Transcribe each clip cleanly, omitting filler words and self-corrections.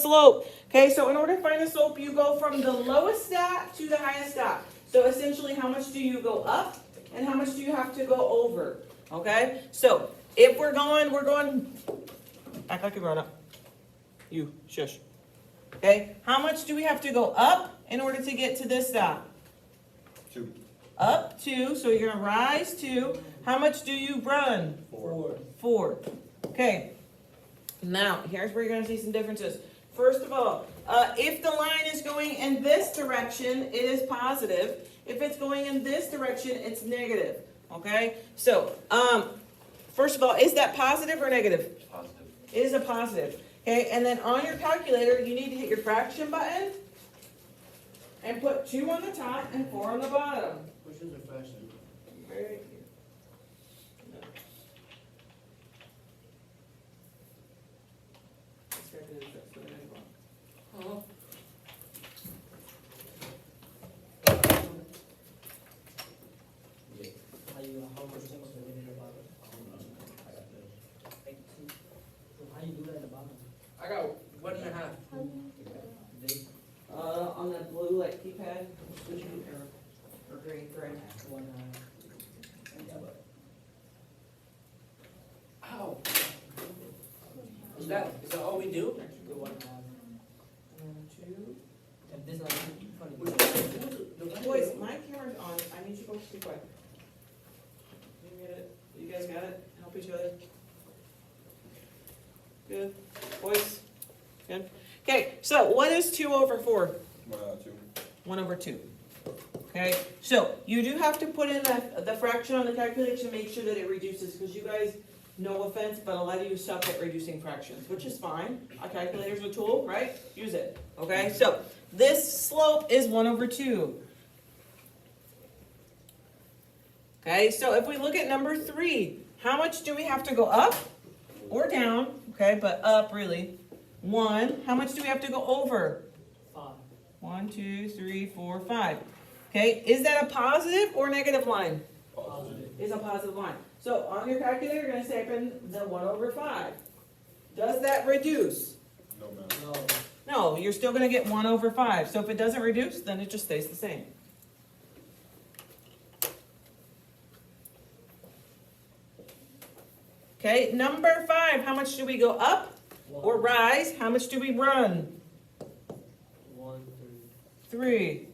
slope. Okay, so in order to find the slope, you go from the lowest dot to the highest dot. So essentially, how much do you go up and how much do you have to go over? Okay, so if we're going, act like a grown up. You, shush. Okay, how much do we have to go up in order to get to this dot? 2. Up 2, so you're gonna rise 2. How much do you run? 4. 4. Okay, now here's where you're gonna see some differences. First of all, if the line is going in this direction, it is positive. If it's going in this direction, it's negative. Okay, so first of all, is that positive or negative? Positive. It is a positive. Okay, and then on your calculator, you need to hit your fraction button and put 2 on the top and 4 on the bottom. Which is a fraction? Right here. No. Let's check it, that's what it is wrong. How much things are in the bottom? Like 2. So how you do that in the bottom? I got 1.5. They On the blue like keypad, or green, gray. 1. Ow. Is that all we do? Actually, 1. 2. And this one, funny. Which one? Boys, my camera's on. I need you both to be quiet. You get it? You guys got it? Help each other. Good. Boys? Good. Okay, so what is 2 over 4? 2. 1 over 2. Okay, so you do have to put in the fraction on the calculator to make sure that it reduces, because you guys, no offense, but a lot of you suck at reducing fractions, which is fine. A calculator's a tool, right? Use it. Okay, so this slope is 1 over 2. Okay, so if we look at number 3, how much do we have to go up or down? Okay, but up really. 1. How much do we have to go over? 5. 1, 2, 3, 4, 5. Okay, is that a positive or negative line? Positive. It's a positive line. So on your calculator, you're going to type in the 1 over 5. Does that reduce? No, ma'am. No. No, you're still going to get 1 over 5. So if it doesn't reduce, then it just stays the same. Okay, number 5, how much do we go up or rise? How much do we run? 1, 3. 3.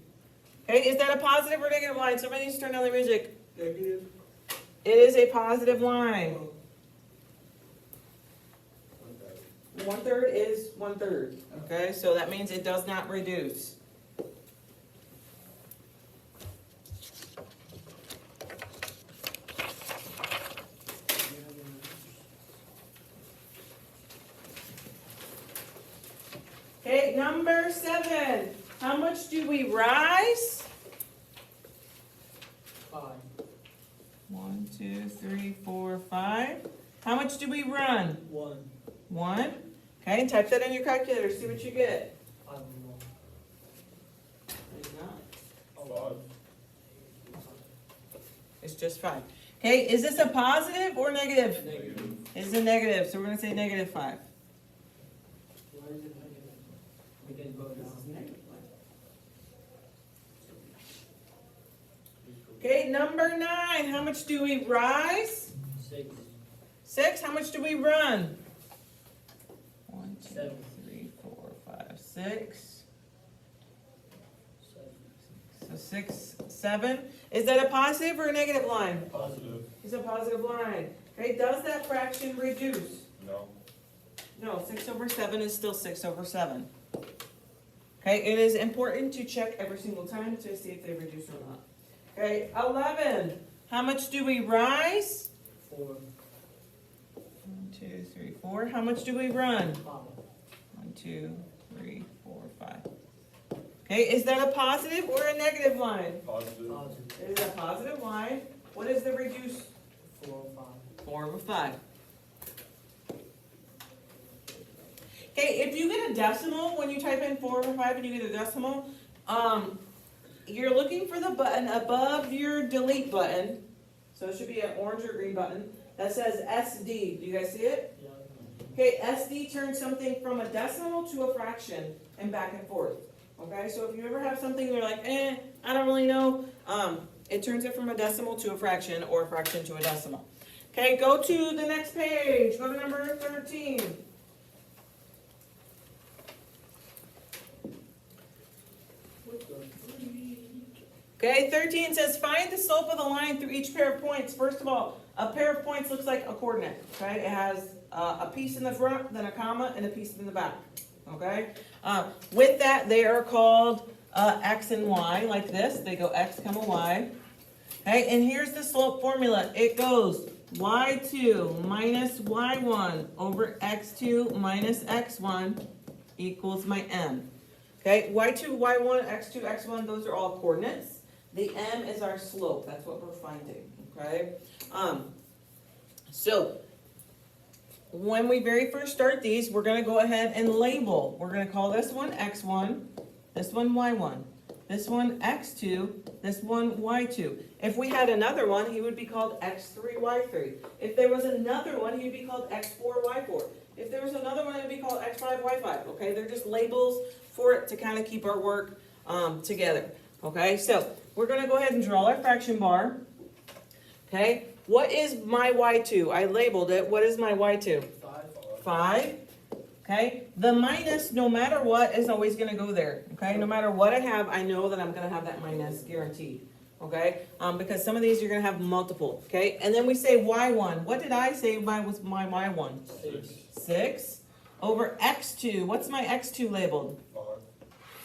Okay, is that a positive or negative line? Somebody needs to turn down the music. Negative. It is a positive line. 1/3 is 1/3. Okay, so that means it does not reduce. Okay, number 7. How much do we rise? 5. 1, 2, 3, 4, 5. How much do we run? 1. 1. Okay, and type that in your calculator. See what you get. 5 more. It's not. 5. It's just 5. Okay, is this a positive or negative? Negative. It's a negative, so we're going to say negative 5. Why is it negative? Because it goes down. Okay, number 9. How much do we rise? 6. 6. How much do we run? 1, 2, 7. 3, 4, 5, 6. 7. So 6, 7. Is that a positive or a negative line? Positive. It's a positive line. Okay, does that fraction reduce? No. No, 6 over 7 is still 6 over 7. Okay, it is important to check every single time to see if they reduce or not. Okay, 11. How much do we rise? 4. 1, 2, 3, 4. How much do we run? 5. 1, 2, 3, 4, 5. Okay, is that a positive or a negative line? Positive. Positive. It is a positive line. What is the reduce? 4, 5. 4 over 5. Okay, if you get a decimal, when you type in 4 over 5 and you get a decimal, you're looking for the button above your delete button. So it should be an orange or green button that says SD. Do you guys see it? Yeah. Okay, SD turns something from a decimal to a fraction and back and forth. Okay, so if you ever have something you're like, I don't really know, it turns it from a decimal to a fraction or a fraction to a decimal. Okay, go to the next page. Go to number 13. Okay, 13 says find the slope of the line through each pair of points. First of all, a pair of points looks like a coordinate. Okay, it has a piece in the front, then a comma, and a piece in the back. Okay, with that, they are called x and y, like this. They go x, comma, y. Okay, and here's the slope formula. It goes y2 minus y1 over x2 minus x1 equals my m. Okay, y2, y1, x2, x1, those are all coordinates. The m is our slope. That's what we're finding. Okay, so when we very first start these, we're going to go ahead and label. We're going to call this one x1, this one y1, this one x2, this one y2. If we had another one, he would be called x3, y3. If there was another one, he'd be called x4, y4. If there was another one, it would be called x5, y5. Okay, they're just labels for it to kind of keep our work together. Okay, so we're going to go ahead and draw our fraction bar. Okay, what is my y2? I labeled it. What is my y2? 5. Okay, the minus, no matter what, is always going to go there. Okay, no matter what I have, I know that I'm going to have that minus guaranteed. Okay, because some of these you're going to have multiple. Okay, and then we say y1. What did I say was my y1? 6 over x2. What's my x2 labeled?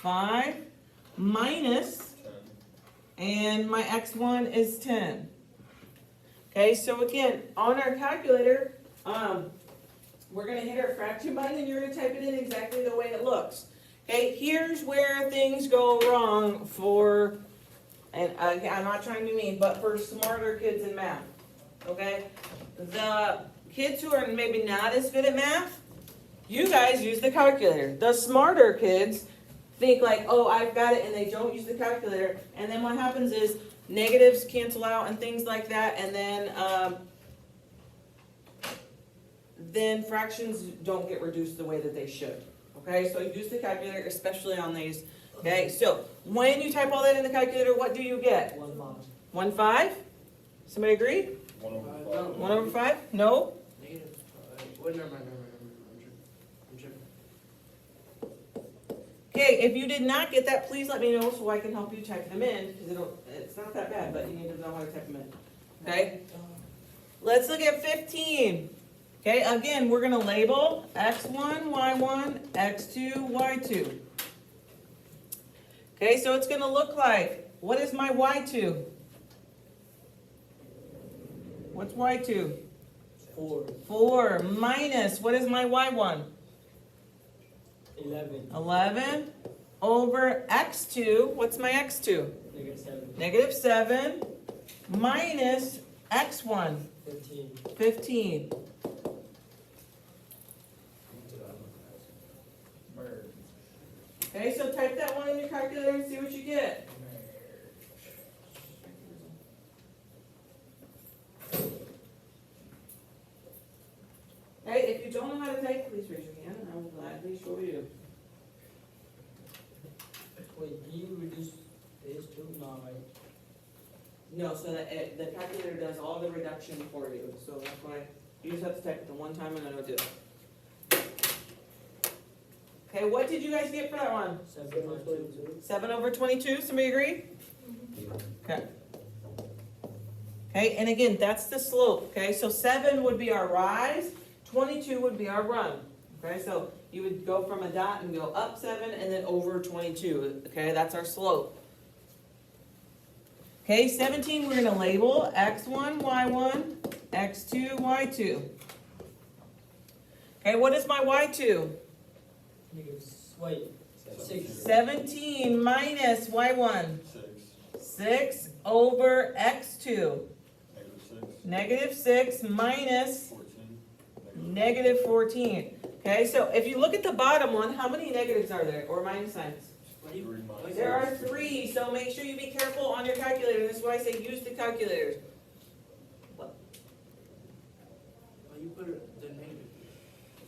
5 minus, 10. and my x1 is 10. Okay, so again, on our calculator, we're going to hit our fraction button and you're going to type it in exactly the way it looks. Okay, here's where things go wrong for, and again, I'm not trying to be mean, but for smarter kids in math. Okay, the kids who are maybe not as good at math, you guys use the calculator. The smarter kids think like, oh, I've got it, and they don't use the calculator. And then what happens is negatives cancel out and things like that, and then fractions don't get reduced the way that they should. Okay, so use the calculator, especially on these. Okay, so when you type all that in the calculator, what do you get? 1 5. Somebody agree? 1 over 5. 1 over 5? No? Negative. Wait, never mind. I'm tripping. Okay, if you did not get that, please let me know so I can help you type them in, because it's not that bad, but you need to know how to type them in. Okay? Let's look at 15. Okay, again, we're going to label x1, y1, x2, y2. Okay, so it's going to look like, what is my y2? What's y2? 4, 4 minus, what is my y1? 11, 11 over x2, what's my x2? negative 7, -7 minus x1, 15, 15. Okay, so type that one in your calculator and see what you get. Okay, if you don't know how to type, please raise your hand and I will gladly show you. Wait, do you reduce this to? No, right? No, so that the calculator does all the reduction for you, so that's why you just have to type it the one time and then it'll do it. Okay, what did you guys get for that one? 7.22. 7 over 22, somebody agree? Okay. Okay, and again, that's the slope, okay? So 7 would be our rise, 22 would be our run. Okay, so you would go from a dot and go up 7 and then over 22, okay? That's our slope. Okay, 17 we're gonna label x1, y1, x2, y2. Okay, what is my y2? Negative, wait, 6, 17 minus y1. 6. 6 over x2. Negative 6. -6 minus 14. -14. Okay, so if you look at the bottom one, how many negatives are there, or minus signs? 3 minus. There are 3, so make sure you be careful on your calculator. This is why I say use the calculators. Oh, you put the negative.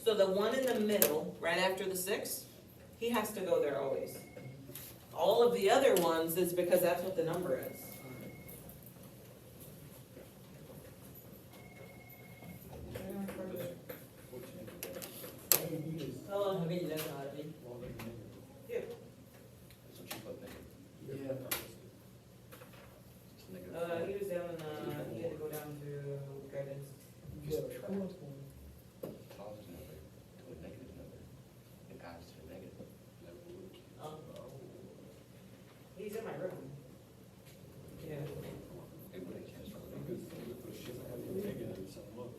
So the one in the middle, right after the 6, he has to go there always. All of the other ones is because that's what the number is. Hello? How many left are they? Well, they're negative. Yeah. That's what you put negative. Yeah. It's negative. He was down in, he had to go down to guidance. Positive number to a negative number. It adds to a negative. Oh. He's in my room. Yeah. It wouldn't cancel. But she doesn't have any negatives, and look.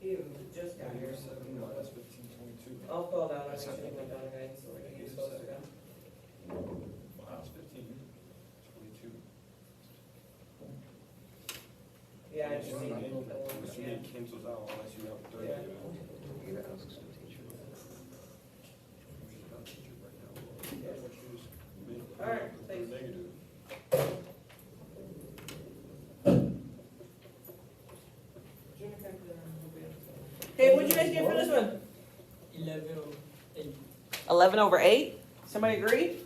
He just got here. Seven minus 15.2. I'll call that, I That's actually not went down to guidance, so like he's supposed to go. Minus 15, 22. Yeah, I just Which see. mean cancels out unless you have 30. Yeah. You gotta ask the teacher. She's not a teacher right now. All right, thanks. Negative. Hey, what'd you guys get for this one? 11 or 8. 11 over 8? Somebody agree?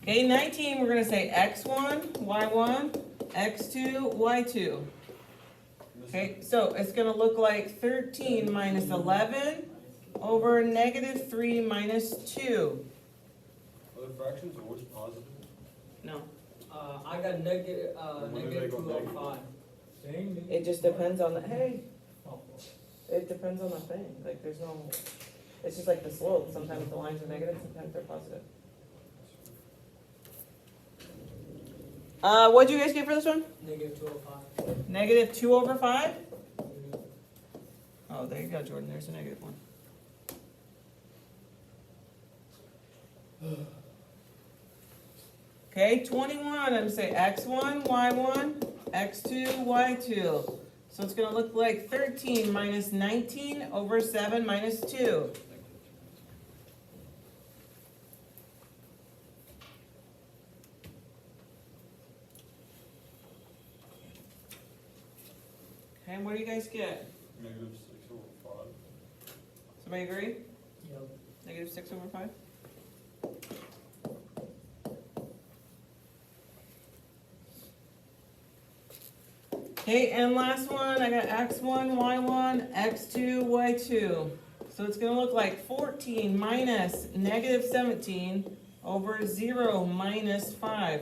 Okay, 19, we're gonna say x1, y1, x2, y2. Okay, so it's gonna look like 13 minus 11 over negative 3 minus 2. Other fractions are always positive. No, I got negative, When do they negative go 2 or negative? 5. it just depends on the, hey, Oh, it depends on the thing, like there's no, it's just like the slope, sometimes the lines are negative, sometimes they're positive. What'd you guys get for this one? negative 2 or 5. Negative 2 over 5? Oh, there you go, Jordan, there's a negative 1. Okay, 21, I'm gonna say x1, y1, x2, y2. So it's gonna look like 13 minus 19 over 7 minus 2. Okay, what do you guys get? Negative 6 over 5. Somebody agree? Yep. Negative 6 over 5? Okay, and last one, I got x1, y1, x2, y2. So it's gonna look like 14 minus negative 17 over 0 minus 5.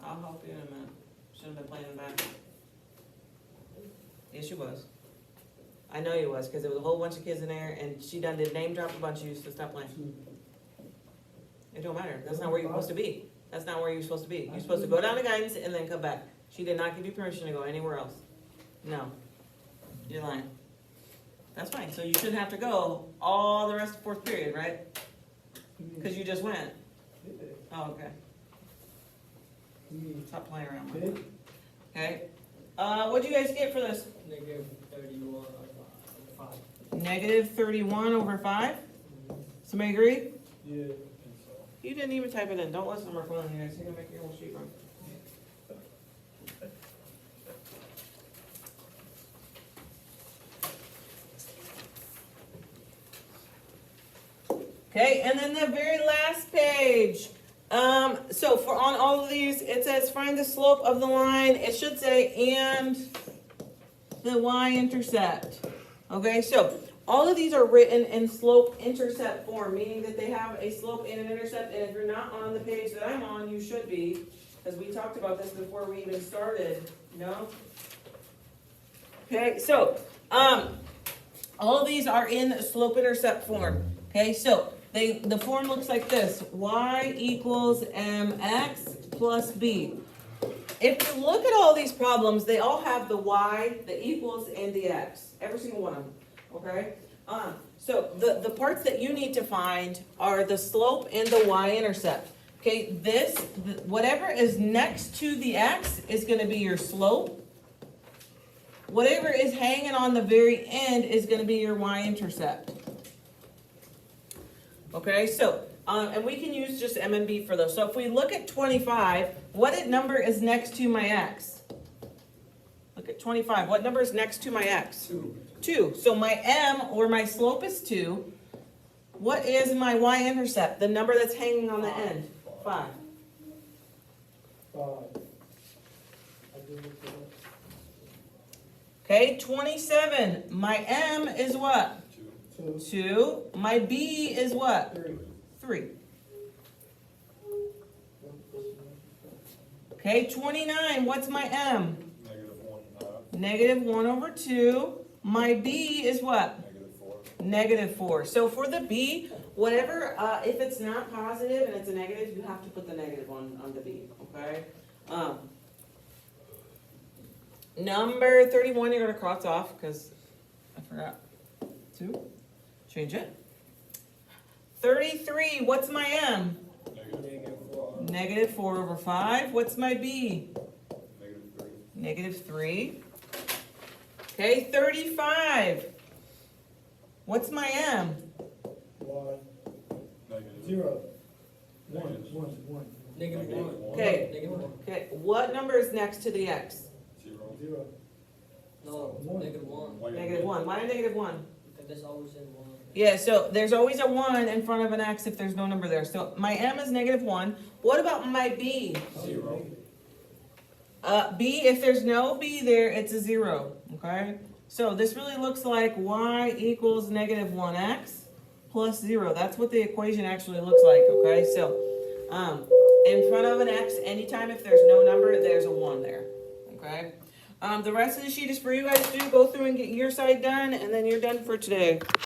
I'll help you in a minute. Shouldn't have been playing in the back. Yes, you was. I know you was, because there was a whole bunch of kids in there, and she done did name drop a bunch of you, so stop playing. It don't matter. That's not where you're supposed to be. That's not where you're supposed to be. You're supposed to go down to guidance and then come back. She did not give you permission to go anywhere else. No. You're lying. That's fine. So you shouldn't have to go all the rest of fourth period, right? Because you just went. Oh, okay. Stop playing around with it. Okay. What'd you guys get for this? Negative 31 or 5. Negative 31 over 5? Somebody agree? Yeah. You didn't even type it in. Don't listen to my phone, you guys. You're gonna make your whole sheet wrong. Okay, and then the very last page. So for on all of these, it says find the slope of the line. It should say and the y-intercept. Okay, so all of these are written in slope-intercept form, meaning that they have a slope and an intercept, and if you're not on the page that I'm on, you should be, because we talked about this before we even started, no? Okay, so, all of these are in slope-intercept form, okay, so the form looks like this, y equals mx plus b. If you look at all these problems, they all have the y, the equals, and the x, every single one of them. Okay, so the parts that you need to find are the slope and the y-intercept. Okay, whatever is next to the x is gonna be your slope. Whatever is hanging on the very end is gonna be your y-intercept. Okay, so And we can use just M and B for those. So if we look at 25, what number is next to my x? Look at 25. What number is next to my x? 2. 2. So my M, or my slope, is 2. What is my y-intercept? The number that's hanging on the end? 5. 5. I did look at that. Okay, 27. My M is what? 2. 2, 2. My B is what? 3. 3. Okay, 29. What's my M? Negative 1 half. -1/2. My B is what? Negative 4. -4. So for the B, whatever, if it's not positive and it's a negative, you have to put the negative on the B, okay? Number 31, you're gonna cross off, because I forgot to change it. 33, what's my M? Negative -4/5. What's my B? Negative 3. -3. Okay, 35. What's my M? Y. Negative 0. Negative. 1. Negative Negative 1. one. Okay. Negative 1. Okay, what number is next to the X? 0. 0. No, One. negative 1. -1. Why -1? Because there's always in 1. Yeah, so there's always a 1 in front of an X if there's no number there. So my M is -1. What about my B? 0. B, if there's no B there, it's a 0, okay? So this really looks like y equals -1x plus 0. That's what the equation actually looks like, okay? So, in front of an X, anytime if there's no number, there's a 1 there, okay? The rest of the sheet is for you guys to do. Go through and get your side done, and then you're done for today.